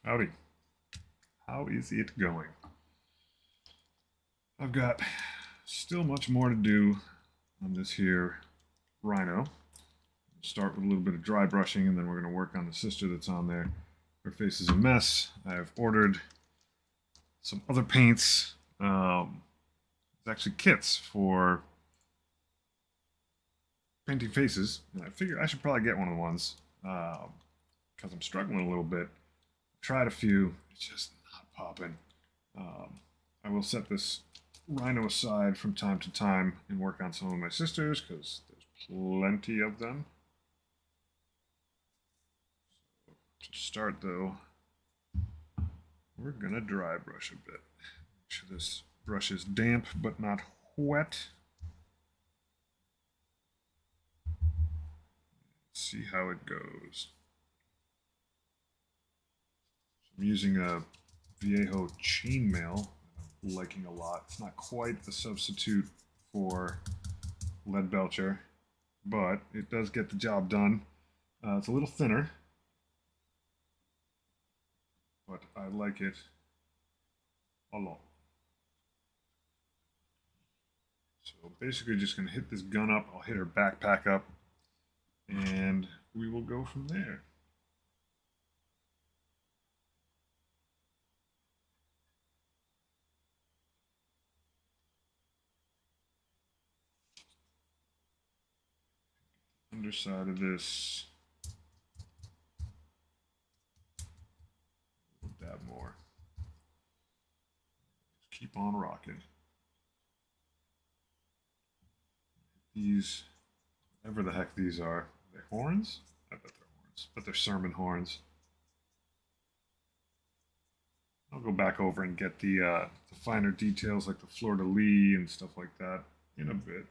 Howdy. How is it going? I've got still much more to do on this here Rhino. Start with a little bit of dry brushing, and then we're going to work on the sister that's on there. Her face is a mess. I've ordered some other paints. It's actually kits for painting faces, and I figure I should probably get one of the ones because I'm struggling a little bit. Tried a few, it's just not popping. I will set this Rhino aside from time to time and work on some of my sisters because there's plenty of them. So to start though, we're gonna dry brush a bit. Make sure this brush is damp but not wet. Let's see how it goes. I'm using a Viejo chainmail I'm liking a lot. It's not quite a substitute for lead belcher, but it does get the job done. It's a little thinner, but I like it a lot. So basically just going to hit this gun up. I'll hit her backpack up, and we will go from there. Underside of this. A dab more. Just keep on rocking. These, whatever the heck these are they horns? I bet they're horns, but they're sermon horns. I'll go back over and get the finer details like the fleur-de-lis and stuff like that in a bit.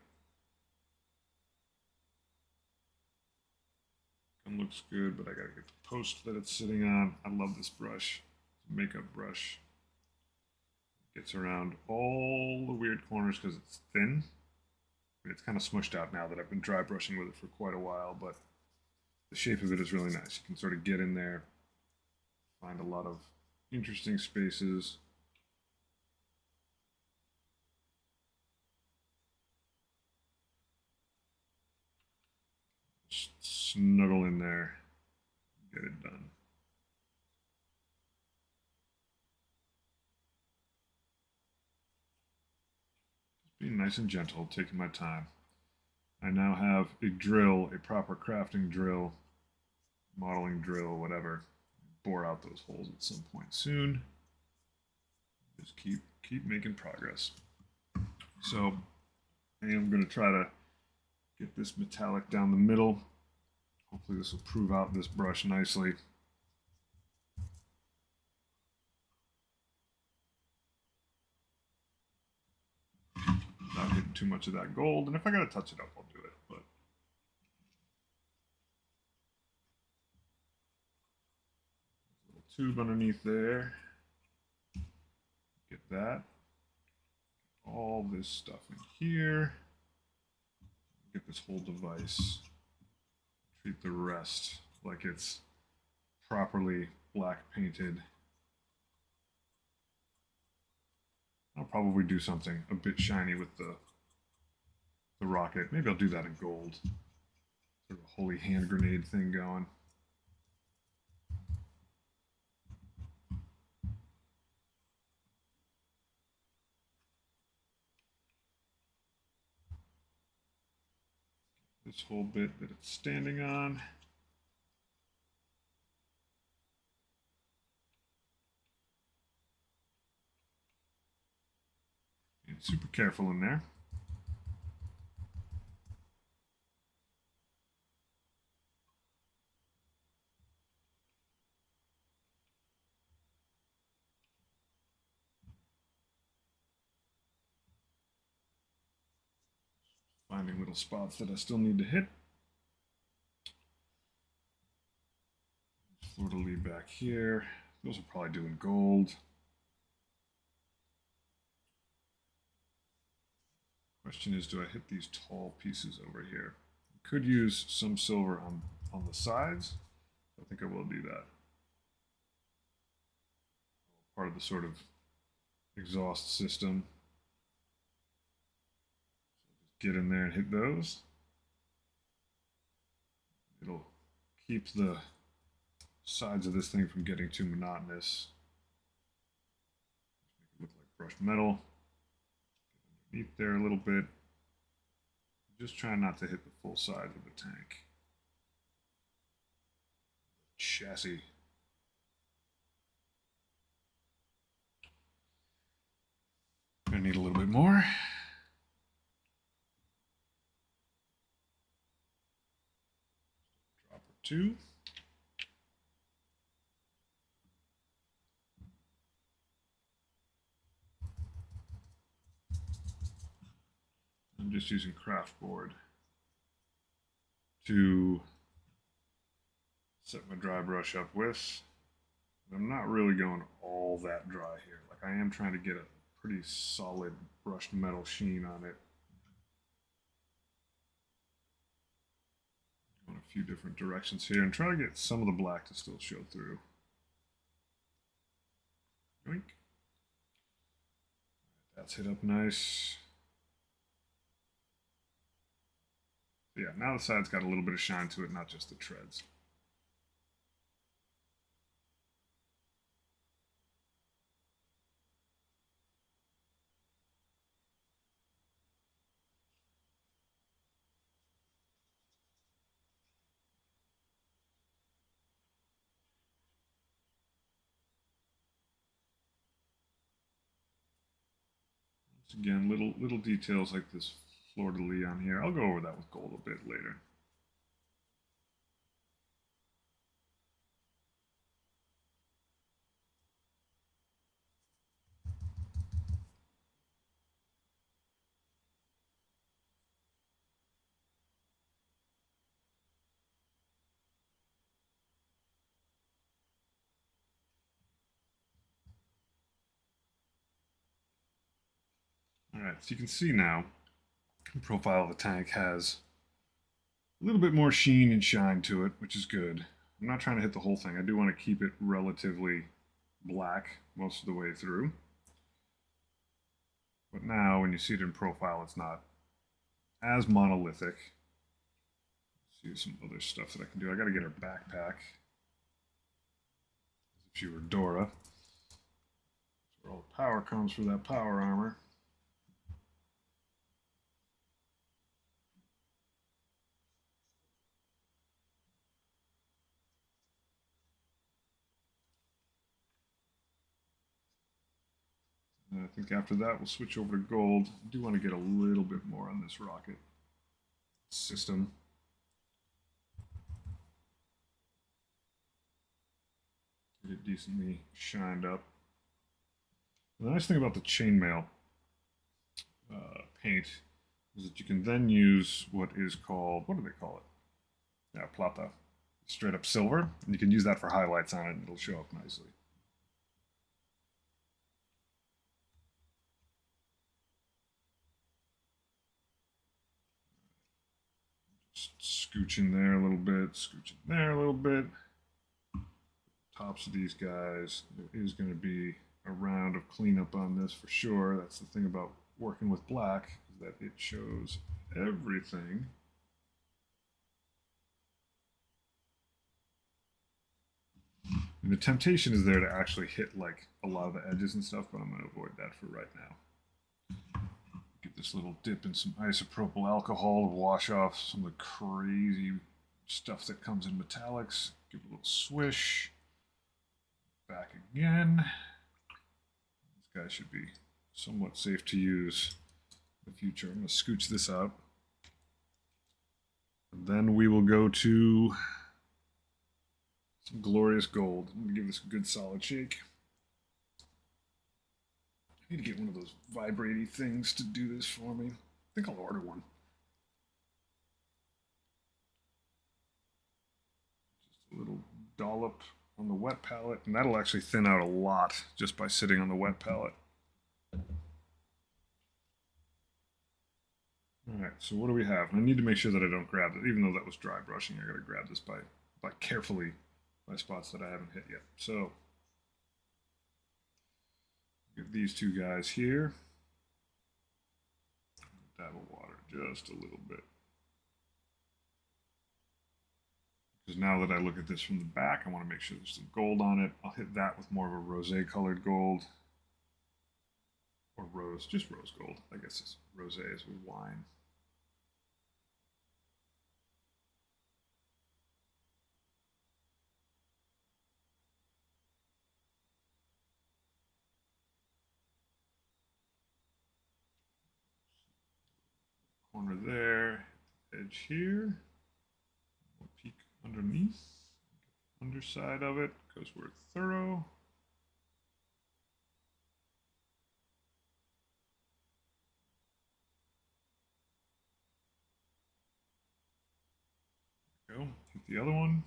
It looks good, but I gotta get the post that it's sitting on. I love this brush. It's a makeup brush. It gets around all the weird corners because it's thin. It's kind of smushed out now that I've been dry brushing with it for quite a while, but the shape of it is really nice. You can sort of get in there, find a lot of interesting spaces. Just snuggle in there, get it done. Just being nice and gentle, taking my time. I now have a drill, a proper crafting drill, modeling drill, whatever. Bore out those holes at some point soon. Just keep making progress. So I am going to try to get this metallic down the middle. Hopefully this will prove out this brush nicely. Not getting too much of that gold, and if I gotta touch it up, I'll do it. But little tube underneath there. Get that. All this stuff in here. Get this whole device. Treat the rest like it's properly black painted. I'll probably do something a bit shiny with the rocket. Maybe I'll do that in gold. Sort of a holy hand grenade thing going. This whole bit that it's standing on. And super careful in there. Finding little spots that I still need to hit. Fleur-de-lis back here. Those are probably doing gold. Question is, do I hit these tall pieces over here? I could use some silver on the sides. I think I will do that. part of the sort of exhaust system. So just get in there and hit those. It'll keep the sides of this thing from getting too monotonous. Make it look like brushed metal. Get underneath there a little bit. Just try not to hit the full size of the tank. Chassis. Gonna need a little bit more. Drop or two. I'm just using craft board to set my dry brush up with. I'm not really going all that dry here. Like, I am trying to get a pretty solid brushed metal sheen on it. Going a few different directions here and try to get some of the black to still show through. Yoink. That's hit up nice. Yeah, now the side's got a little bit of shine to it, not just the treads. Once again, little details like this fleur-de-lis on here. I'll go over that with gold a bit later. Alright, so you can see now the profile of the tank has a little bit more sheen and shine to it, which is good. I'm not trying to hit the whole thing. I do want to keep it relatively black most of the way through. But now when you see it in profile, it's not as monolithic. Let's see some other stuff that I can do. I got to get her backpack. As if she were Dora. That's where all the power comes for that power armor. And I think after that we'll switch over to gold. I do want to get a little bit more on this rocket system. Get it decently shined up. The nice thing about the chainmail paint is that you can then use what is called, what do they call it? Yeah, plata. Straight up silver. And you can use that for highlights on it and it'll show up nicely. Just scooch in there a little bit, scooch in there a little bit. Tops of these guys, there is going to be a round of cleanup on this for sure. That's the thing about working with black, is that it shows everything. And the temptation is there to actually hit like a lot of the edges and stuff, but I'm going to avoid that for right now. Get this little dip in some isopropyl alcohol to wash off some of the crazy stuff that comes in metallics. Give it a little swish. Back again. This guy should be somewhat safe to use in the future. I'm going to scooch this up. And then we will go to some glorious gold. I'm going to give this a good solid shake. I need to get one of those vibrating things to do this for me. I think I'll order one. Just a little dollop on the wet palette, and that'll actually thin out a lot just by sitting on the wet palette. Alright, so what do we have? I need to make sure that I don't grab it, even though that was dry brushing. I gotta grab this by carefully by spots that I haven't hit yet. So Get these two guys here. Dab of water just a little bit. Because now that I look at this from the back, I want to make sure there's some gold on it. I'll hit that with more of a rosé colored gold. Or rose, just rose gold. I guess it's rosé is with wine. Corner there, edge here. We'll peek underneath. Underside of it, because we're thorough. There we go. Hit the other one.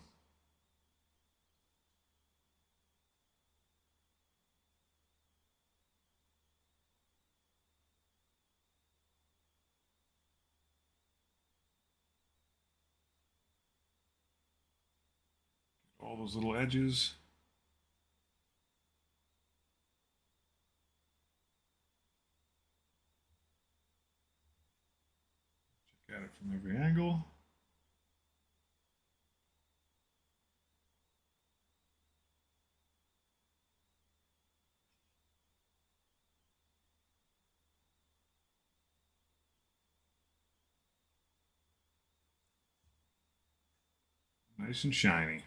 All those little edges. Check at it from every angle. Nice and shiny.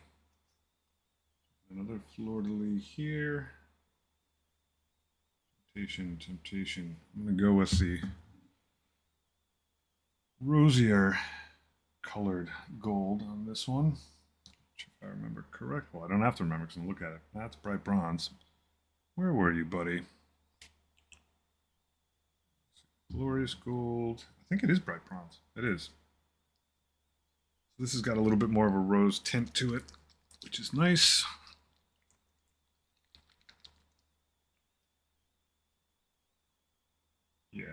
Another fleur-de-lis here. Temptation, temptation. I'm going to go with the rosier colored gold on this one. If I remember correct. Well, I don't have to remember because I'm going to look at it. That's bright bronze. Where were you, buddy? Glorious gold. I think it is bright bronze. It is. So this has got a little bit more of a rose tint to it, which is nice. Yeah.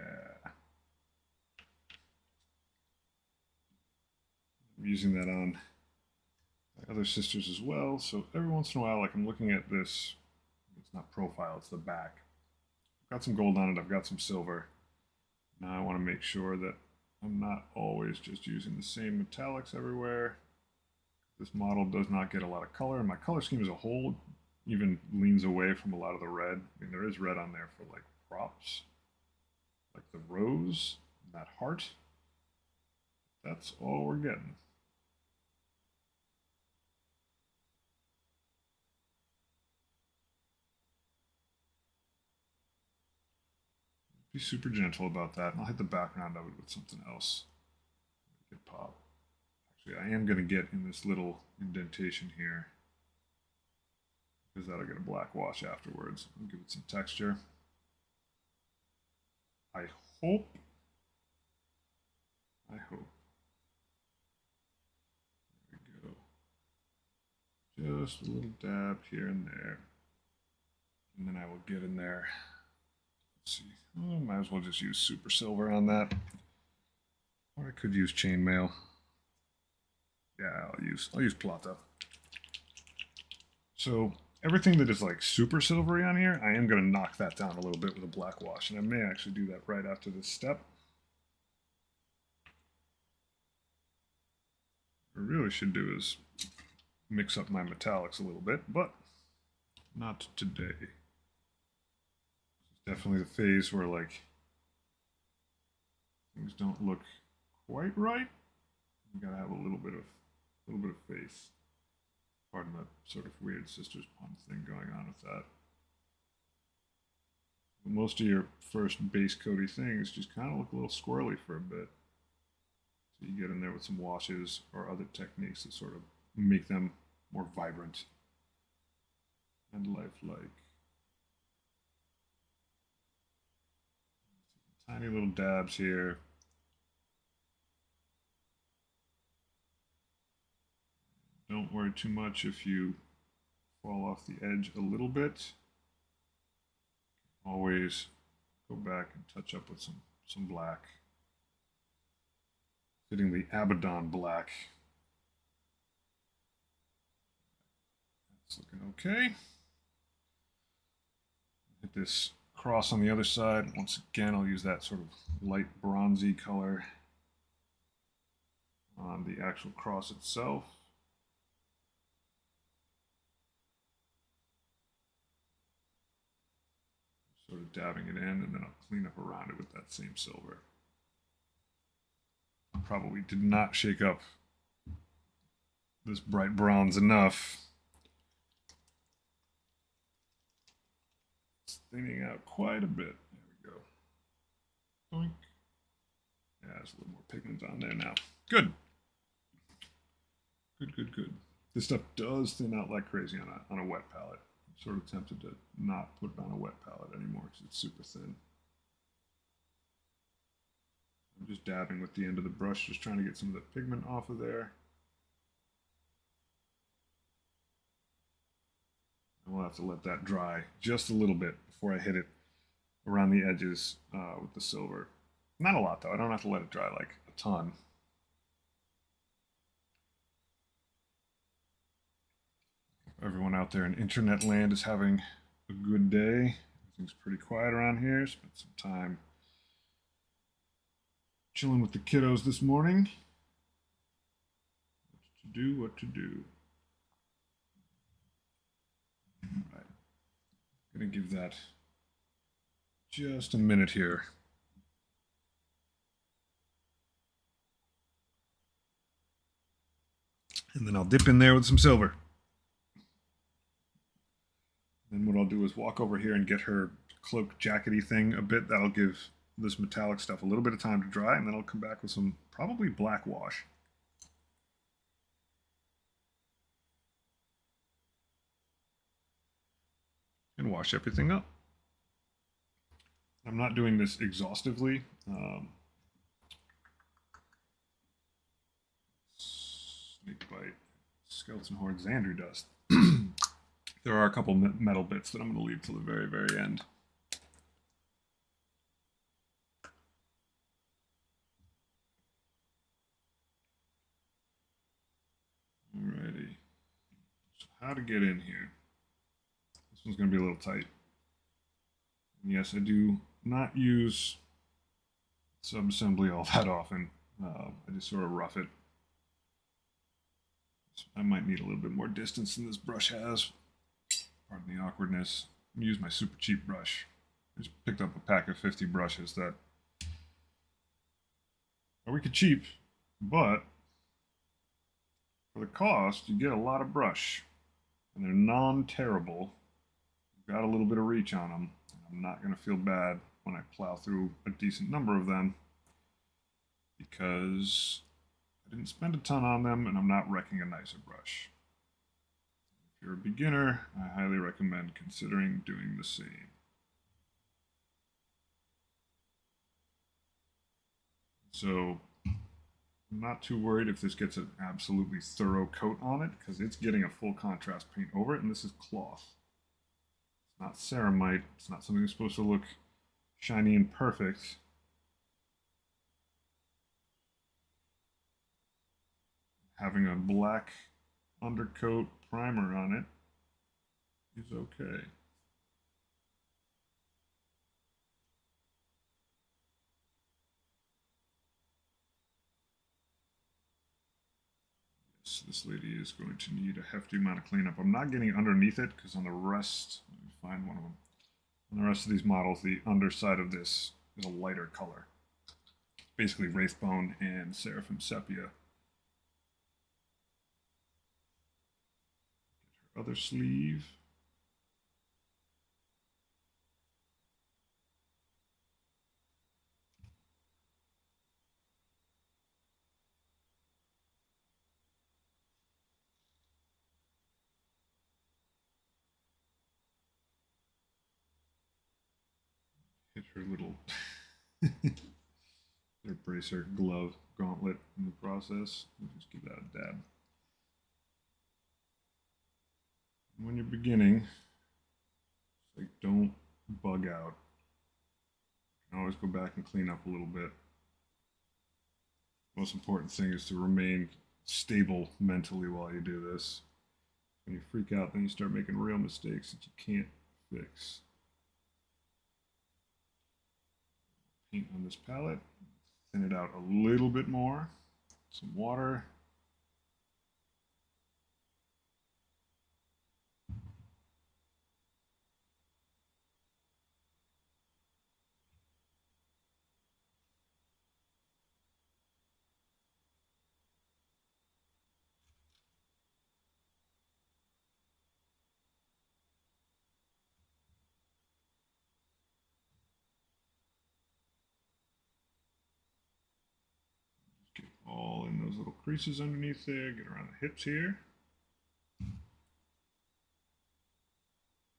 I'm using that on my other sisters as well. So every once in a while, like I'm looking at this, it's not profile, it's the back. I've got some gold on it, I've got some silver. Now I want to make sure that I'm not always just using the same metallics everywhere. This model does not get a lot of color, and my color scheme as a whole even leans away from a lot of the red. I mean, there is red on there for like props, like the rose, and that heart. That's all we're getting. Be super gentle about that, and I'll hit the background of it with something else. Make it pop. Actually, I am going to get in this little indentation here, because that'll get a black wash afterwards. I'll give it some texture. I hope. There we go. Just a little dab here and there. And then I will get in there. Let's see. Oh, might as well just use super silver on that. Or I could use chainmail. Yeah, I'll use plata. So everything that is like super silvery on here, I am going to knock that down a little bit with a black wash, and I may actually do that right after this step. What I really should do is mix up my metallics a little bit, but not today. It's definitely the phase where like things don't look quite right. You gotta have a little bit of faith. Pardon the sort of weird sisters pun thing going on with that. But most of your first base coaty things just kind of look a little squirrely for a bit. So you get in there with some washes or other techniques that sort of make them more vibrant and lifelike. Tiny little dabs here. Don't worry too much if you fall off the edge a little bit. Always go back and touch up with some black. Fitting the Abaddon black. That's looking okay. Hit this cross on the other side. Once again, I'll use that sort of light bronzy color on the actual cross itself. Sort of dabbing it in, and then I'll clean up around it with that same silver. I probably did not shake up this bright bronze enough. It's thinning out quite a bit. There we go. Boink. Yeah, there's a little more pigment on there now. Good. Good. This stuff does thin out like crazy on a wet palette. I'm sort of tempted to not put it on a wet palette anymore because it's super thin. I'm just dabbing with the end of the brush, just trying to get some of the pigment off of there. And we'll have to let that dry just a little bit before I hit it around the edges with the silver. Not a lot though, I don't have to let it dry like a ton. Everyone out there in internet land is having a good day. Everything's pretty quiet around here. Spent some time chilling with the kiddos this morning. What to do. All right. I'm gonna give that just a minute here. And then I'll dip in there with some silver. Then what I'll do is walk over here and get her cloak jackety thing a bit. That'll give this metallic stuff a little bit of time to dry, and then I'll come back with some probably black wash. And wash everything up. I'm not doing this exhaustively. Snake bite, skeleton horn, Xandru dust. There are a couple metal bits that I'm going to leave till the very, very end. Alrighty. So how to get in here? This one's going to be a little tight. And yes, I do not use subassembly all that often. I just sort of rough it. So I might need a little bit more distance than this brush has. Pardon the awkwardness. I'm going to use my super cheap brush. I just picked up a pack of 50 brushes that are wicked cheap, but for the cost, you get a lot of brush. And they're non-terrible. You've got a little bit of reach on them. I'm not going to feel bad when I plow through a decent number of them because I didn't spend a ton on them and I'm not wrecking a nicer brush. If you're a beginner, I highly recommend considering doing the same. So I'm not too worried if this gets an absolutely thorough coat on it because it's getting a full contrast paint over it, and this is cloth. It's not ceramite. It's not something that's supposed to look shiny and perfect. Having a black undercoat primer on it is okay. Yes, this lady is going to need a hefty amount of cleanup. I'm not getting underneath it because on the rest, let me find one of them. On the rest of these models, the underside of this is a lighter color. Basically Wraithbone and Seraphim Sepia. Other sleeve. Hit her little their bracer, glove, gauntlet in the process. We'll just give that a dab. When you're beginning, it's like don't bug out. You can always go back and clean up a little bit. Most important thing is to remain stable mentally while you do this. When you freak out, then you start making real mistakes that you can't fix. paint on this palette. Thin it out a little bit more. Some water. Get all in those little creases underneath there. Get around the hips here.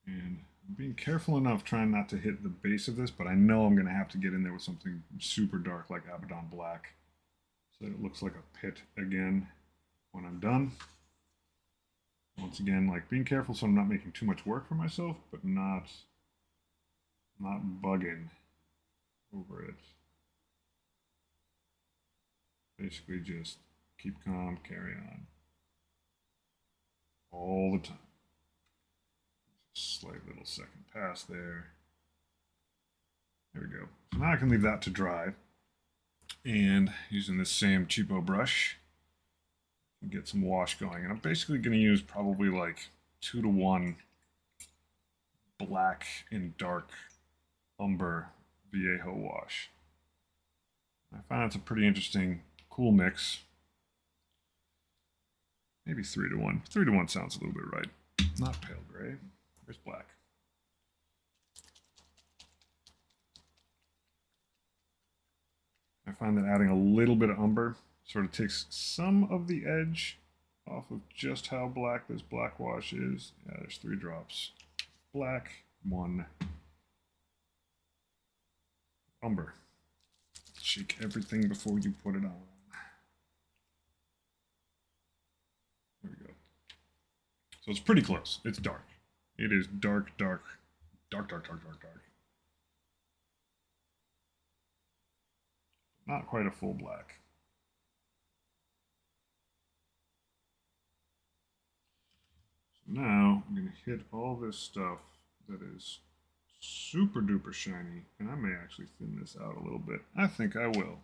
And I'm being careful enough trying not to hit the base of this, but I know I'm going to have to get in there with something super dark like Abaddon Black so that it looks like a pit again when I'm done. Once again, like being careful so I'm not making too much work for myself, but not bugging over it. Basically just keep calm, carry on. All the time. Slight little second pass there. There we go. So now I can leave that to dry. And using this same cheapo brush, get some wash going. And I'm basically going to use probably like 2-to-1 black and dark umber Viejo wash. I find it's a pretty interesting, cool mix. Maybe 3-to-1. 3-to-1 sounds a little bit right. Not pale gray. There's black. I find that adding a little bit of umber sort of takes some of the edge off of just how black this black wash is. Yeah, there's 3 drops. Black, 1 umber. Shake everything before you put it on. There we go. So it's pretty close. It's dark. It is dark, dark, dark, dark, dark, dark, dark. Not quite a full black. So now I'm going to hit all this stuff that is super duper shiny, and I may actually thin this out a little bit. I think I will.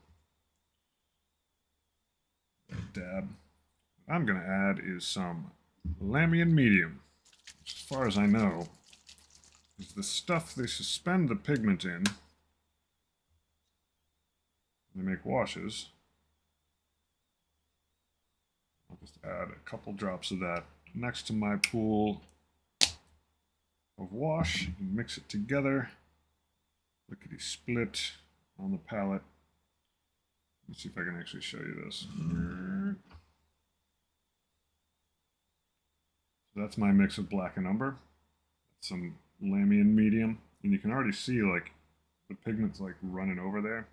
Dab. What I'm going to add is some Lamian Medium, which, as far as I know, is the stuff they suspend the pigment in. They make washes. I'll just add a couple drops of that next to my pool of wash and mix it together. Lickety split on the palette. Let's see if I can actually show you this. So that's my mix of black and umber. Some Lamian Medium, and you can already see like the pigment's like running over there.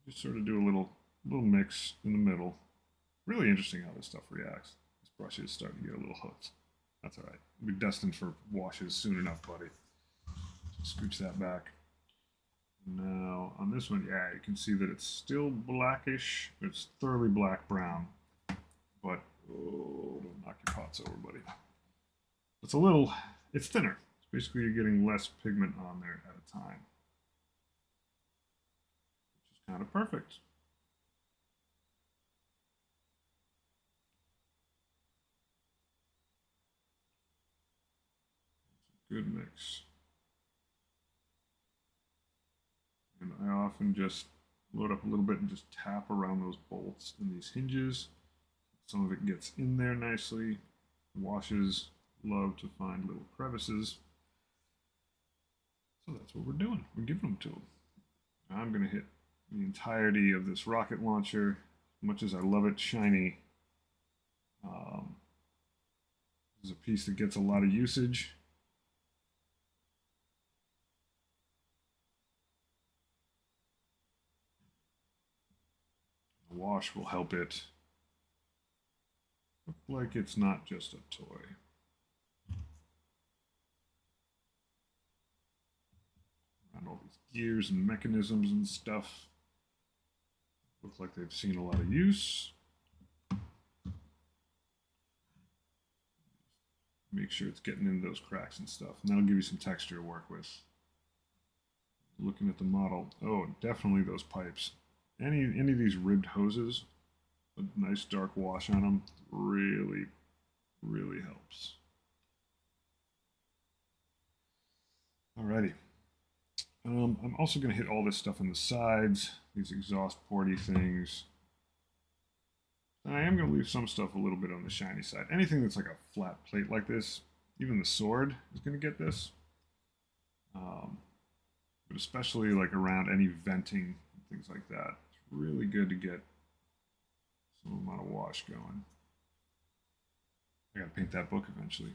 Just sort of do a little mix in the middle. Really interesting how this stuff reacts. This brush is starting to get a little hooked. That's all right. We'll be destined for washes soon enough, buddy. So scooch that back. Now on this one, yeah, you can see that it's still blackish. It's thoroughly black brown, but oh, don't knock your pots over, buddy. It's thinner. It's basically you're getting less pigment on there at a time, which is kind of perfect. Good mix. And I often just load up a little bit and just tap around those bolts and these hinges. Some of it gets in there nicely. Washes love to find little crevices. So that's what we're doing. We're giving them to them. I'm going to hit the entirety of this rocket launcher. As much as I love it shiny, this is a piece that gets a lot of usage. The wash will help it look like it's not just a toy. Around all these gears and mechanisms and stuff. Looks like they've seen a lot of use. Make sure it's getting into those cracks and stuff, and that'll give you some texture to work with. Looking at the model, oh, definitely those pipes. Any of these ribbed hoses, a nice dark wash on them really, really helps. Alrighty. I'm also going to hit all this stuff on the sides, these exhaust porty things. And I am going to leave some stuff a little bit on the shiny side. Anything that's like a flat plate like this, even the sword is going to get this. But especially like around any venting, things like that. It's really good to get some amount of wash going. I got to paint that book eventually.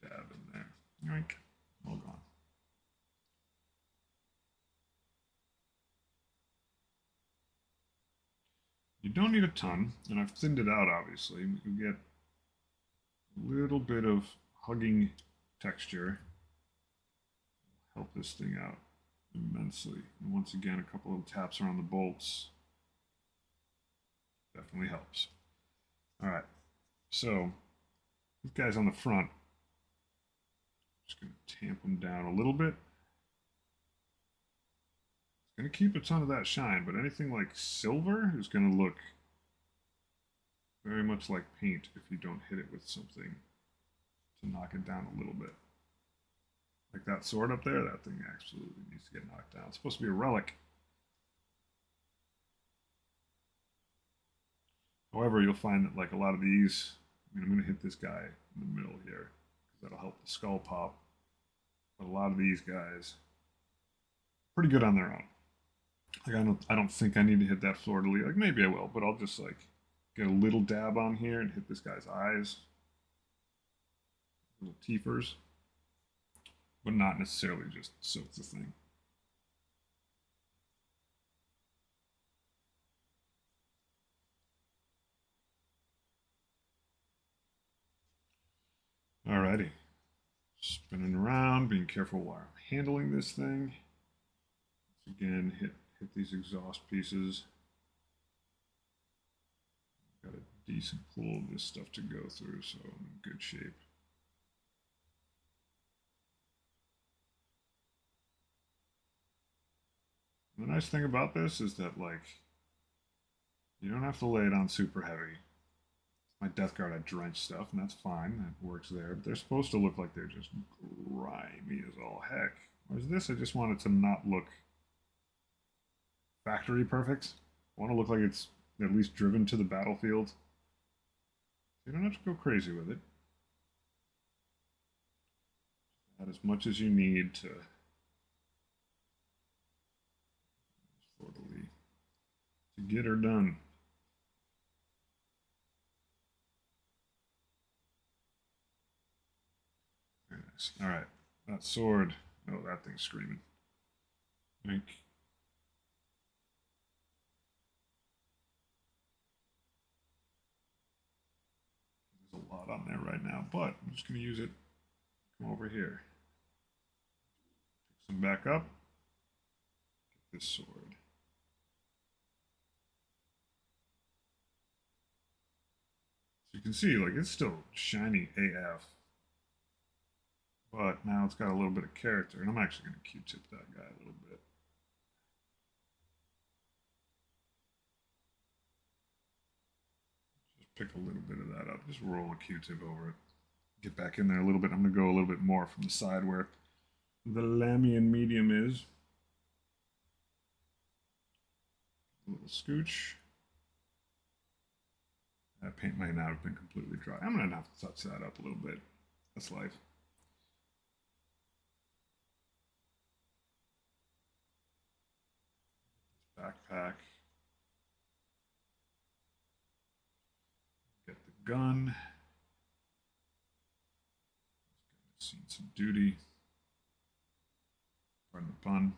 Dab in there. Yoink. All gone. You don't need a ton, and I've thinned it out obviously. You get a little bit of hugging texture. Help this thing out immensely. And once again, a couple of taps around the bolts definitely helps. All right, so these guys on the front, just going to tamp them down a little bit. It's going to keep a ton of that shine, but anything like silver is going to look very much like paint if you don't hit it with something to knock it down a little bit. Like that sword up there, that thing absolutely needs to get knocked down. It's supposed to be a relic. However, you'll find that like a lot of these, I mean, I'm going to hit this guy in the middle here because that'll help the skull pop. But a lot of these guys, pretty good on their own. Like I don't think I need to hit that fleur de lis. Like maybe I will, but I'll just like get a little dab on here and hit this guy's eyes. Little teethers. But not necessarily just soak the thing. Alrighty. Spinning around, being careful while I'm handling this thing. Once again, hit these exhaust pieces. Got a decent pool of this stuff to go through, so I'm in good shape. The nice thing about this is that, like, you don't have to lay it on super heavy. My Death Guard, I drench stuff, and that's fine. That works there. But they're supposed to look like they're just grimy as all heck. Whereas this, I just want it to not look factory perfect. I want to look like it's at least driven to the battlefield. You don't have to go crazy with it. Add as much as you need to get her done. Very nice. All right, that sword. Oh, that thing's screaming. Think. There's a lot on there right now, but I'm just going to use it. Come over here. Pick some back up. Get this sword. So you can see, like, it's still shiny AF. But now it's got a little bit of character, and I'm actually going to Q-tip that guy a little bit. Just pick a little bit of that up. Just roll a Q-tip over it. Get back in there a little bit. I'm going to go a little bit more from the side where the Lamian medium is. A little scooch. That paint might not have been completely dry. I'm going to have to touch that up a little bit. That's life. Backpack. Get the gun. Seen some duty. Pardon the pun.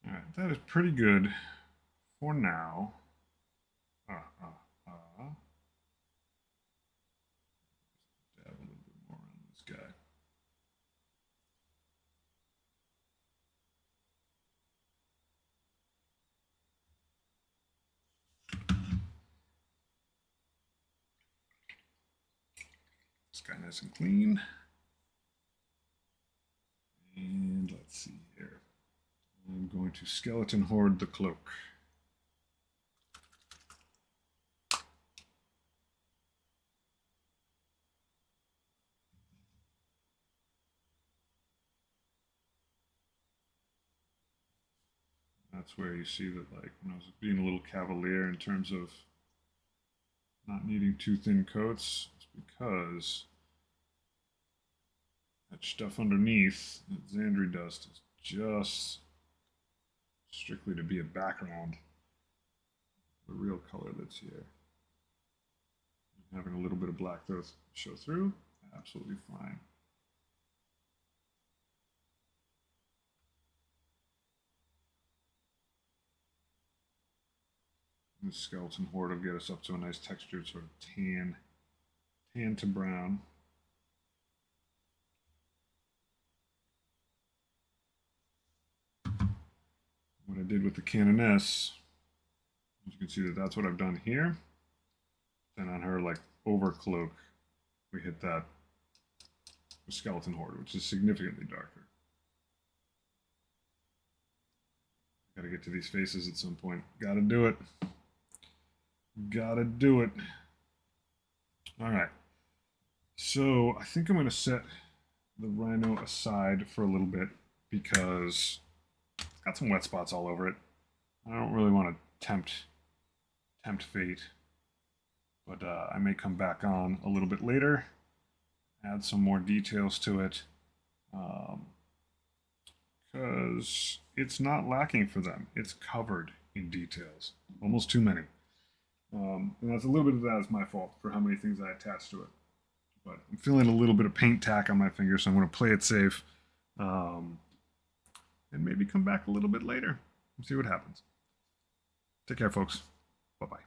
All right, that is pretty good for now. This guy nice and clean. And let's see here. I'm going to skeleton horde the cloak. That's where you see that, like, when I was being a little cavalier in terms of not needing too thin coats, it's because that stuff underneath, that Xandri dust, is just strictly to be a background. The real color that's here. Having a little bit of black though show through, absolutely fine. The skeleton horde will get us up to a nice textured sort of tan to brown. What I did with the Canoness, you can see that that's what I've done here. And on her like overcloak, we hit that with skeleton horde, which is significantly darker. Gotta get to these faces at some point. Gotta do it. Gotta do it. All right. So I think I'm going to set the Rhino aside for a little bit because it's got some wet spots all over it. I don't really want to tempt fate, but I may come back on a little bit later, add some more details to it, because it's not lacking for them. It's covered in details, almost too many. And that's a little bit of that is my fault for how many things I attach to it. But I'm feeling a little bit of paint tack on my finger, so I'm going to play it safe. And maybe come back a little bit later and see what happens. Take care, folks. Bye-bye.